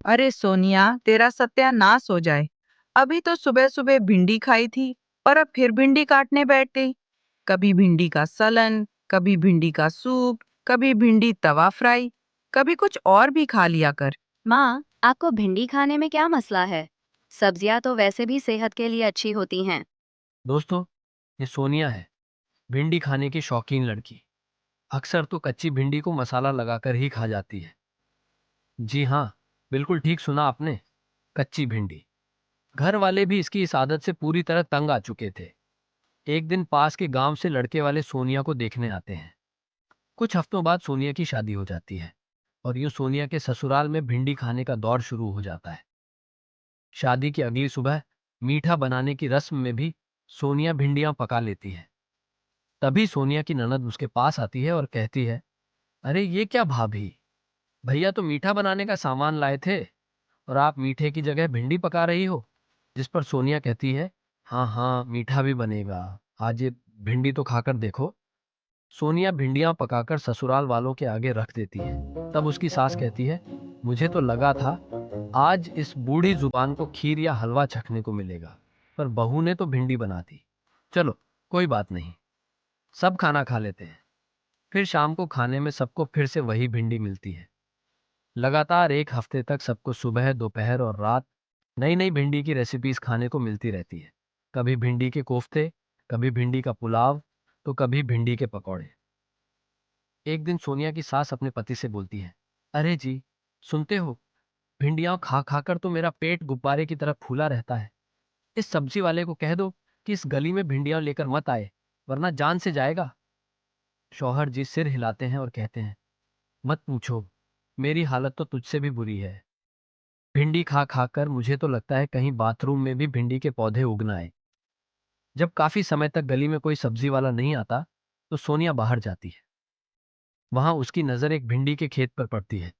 अरे सोनिया, तेरा सत्यानाश हो जाए। अभी तो सुबह सुबह भिंडी खाई थी और अब फिर भिंडी काटने बैठ गई। कभी भिंडी का सलन, कभी भिंडी का सूप, कभी भिंडी तवा फ्राई, कभी कुछ और भी खा लिया कर। माँ, आपको भिंडी खाने में क्या मसला है? सब्जियां तो वैसे भी सेहत के लिए अच्छी होती हैं। दोस्तों, ये सोनिया है, भिंडी खाने की शौकीन लड़की। अक्सर तो कच्ची भिंडी को मसाला लगाकर ही खा जाती है। जी हाँ, बिल्कुल ठीक सुना आपने, कच्ची भिंडी। घर वाले भी इसकी इस आदत से पूरी तरह तंग आ चुके थे। एक दिन पास के गांव से लड़के वाले सोनिया को देखने आते हैं। कुछ हफ्तों बाद सोनिया की शादी हो जाती है और यूं सोनिया के ससुराल में भिंडी खाने का दौर शुरू हो जाता है। शादी की अगली सुबह मीठा बनाने की रस्म में भी सोनिया भिंडियां पका लेती है। तभी सोनिया की ननद उसके पास आती है और कहती है, अरे ये क्या भाभी, भैया तो मीठा बनाने का सामान लाए थे और आप मीठे की जगह भिंडी पका रही हो। जिस पर सोनिया कहती है, हाँ हाँ, मीठा भी बनेगा, आज ये भिंडी तो खाकर देखो। सोनिया भिंडियां पकाकर ससुराल वालों के आगे रख देती है। तब उसकी सास कहती है, मुझे तो लगा था आज इस बूढ़ी जुबान को खीर या हलवा चखने को मिलेगा, पर बहू ने तो भिंडी बना दी। चलो, कोई बात नहीं, सब खाना खा लेते हैं। फिर शाम को खाने में सबको फिर से वही भिंडी मिलती है। लगातार एक हफ्ते तक सबको सुबह, दोपहर और रात नई नई भिंडी की रेसिपीज खाने को मिलती रहती है। कभी भिंडी के कोफ्ते, कभी भिंडी का पुलाव, तो कभी भिंडी के पकौड़े। एक दिन सोनिया की सास अपने पति से बोलती है, अरे जी, सुनते हो, भिंडियां खा खाकर तो मेरा पेट गुब्बारे की तरह फूला रहता है। इस सब्जी वाले को कह दो कि इस गली में भिंडियां लेकर मत आए, वरना जान से जाएगा। शौहर जी सिर हिलाते हैं और कहते हैं, मत पूछो, मेरी हालत तो तुझसे भी बुरी है। भिंडी खा खाकर मुझे तो लगता है कहीं बाथरूम में भी भिंडी के पौधे उगना आए। जब काफी समय तक गली में कोई सब्जी वाला नहीं आता, तो सोनिया बाहर जाती है। वहां उसकी नजर एक भिंडी के खेत पर पड़ती है।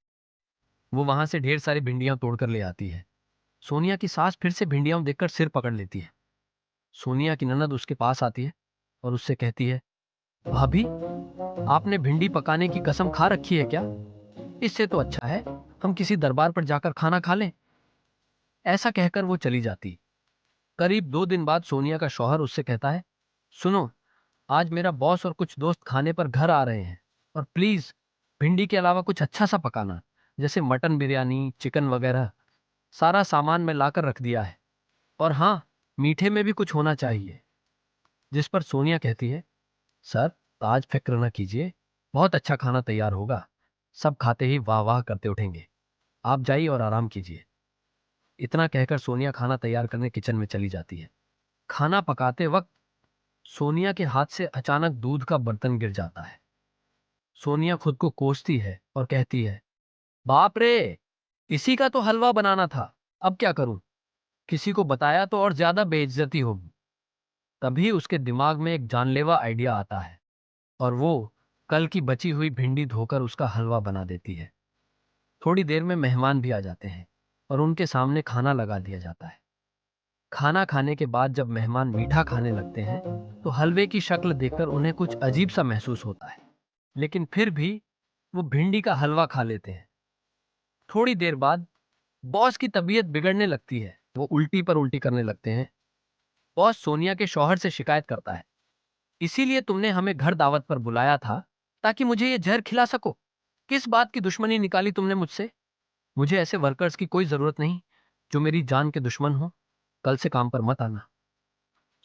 वो वहां से ढेर सारी भिंडियां तोड़कर ले आती है। सोनिया की सास फिर से भिंडियां देखकर सिर पकड़ लेती है। सोनिया की ननद उसके पास आती है और उससे कहती है, भाभी, आपने भिंडी पकाने की कसम खा रखी है क्या? इससे तो अच्छा है हम किसी दरबार पर जाकर खाना खा लें। ऐसा कहकर वो चली जाती। करीब 2 दिन बाद सोनिया का शौहर उससे कहता है, सुनो, आज मेरा बॉस और कुछ दोस्त खाने पर घर आ रहे हैं, और प्लीज भिंडी के अलावा कुछ अच्छा सा पकाना, जैसे मटन बिरयानी, चिकन वगैरह। सारा सामान मैं लाकर रख दिया है, और हाँ, मीठे में भी कुछ होना चाहिए। जिस पर सोनिया कहती है, सर, आज फिक्र न कीजिए, बहुत अच्छा खाना तैयार होगा। सब खाते ही वाह वाह करते उठेंगे। आप जाइए और आराम कीजिए। इतना कहकर सोनिया खाना तैयार करने किचन में चली जाती है। खाना पकाते वक्त सोनिया के हाथ से अचानक दूध का बर्तन गिर जाता है। सोनिया खुद को कोसती है और कहती है, बाप रे, इसी का तो हलवा बनाना था, अब क्या करूं? किसी को बताया तो और ज्यादा बेइज्जती होगी। तभी उसके दिमाग में एक जानलेवा आइडिया आता है और वो कल की बची हुई भिंडी धोकर उसका हलवा बना देती है। थोड़ी देर में मेहमान भी आ जाते हैं और उनके सामने खाना लगा दिया जाता है। खाना खाने के बाद जब मेहमान मीठा खाने लगते हैं, तो हलवे की शक्ल देखकर उन्हें कुछ अजीब सा महसूस होता है, लेकिन फिर भी वो भिंडी का हलवा खा लेते हैं। थोड़ी देर बाद बॉस की तबीयत बिगड़ने लगती है, वो उल्टी पर उल्टी करने लगते हैं। बॉस सोनिया के शौहर से शिकायत करता है, इसीलिए तुमने हमें घर दावत पर बुलाया था, ताकि मुझे ये जहर खिला सको। किस बात की दुश्मनी निकाली तुमने मुझसे? मुझे ऐसे वर्कर्स की कोई जरूरत नहीं जो मेरी जान के दुश्मन हो। कल से काम पर मत आना।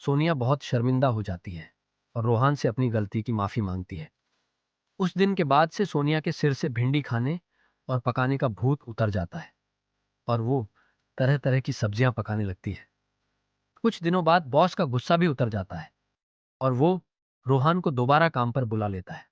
सोनिया बहुत शर्मिंदा हो जाती है और रोहान से अपनी गलती की माफी मांगती है। उस दिन के बाद से सोनिया के सिर से भिंडी खाने और पकाने का भूत उतर जाता है और वो तरह तरह की सब्जियां पकाने लगती है। कुछ दिनों बाद बॉस का गुस्सा भी उतर जाता है और वो रोहान को दोबारा काम पर बुला लेता है।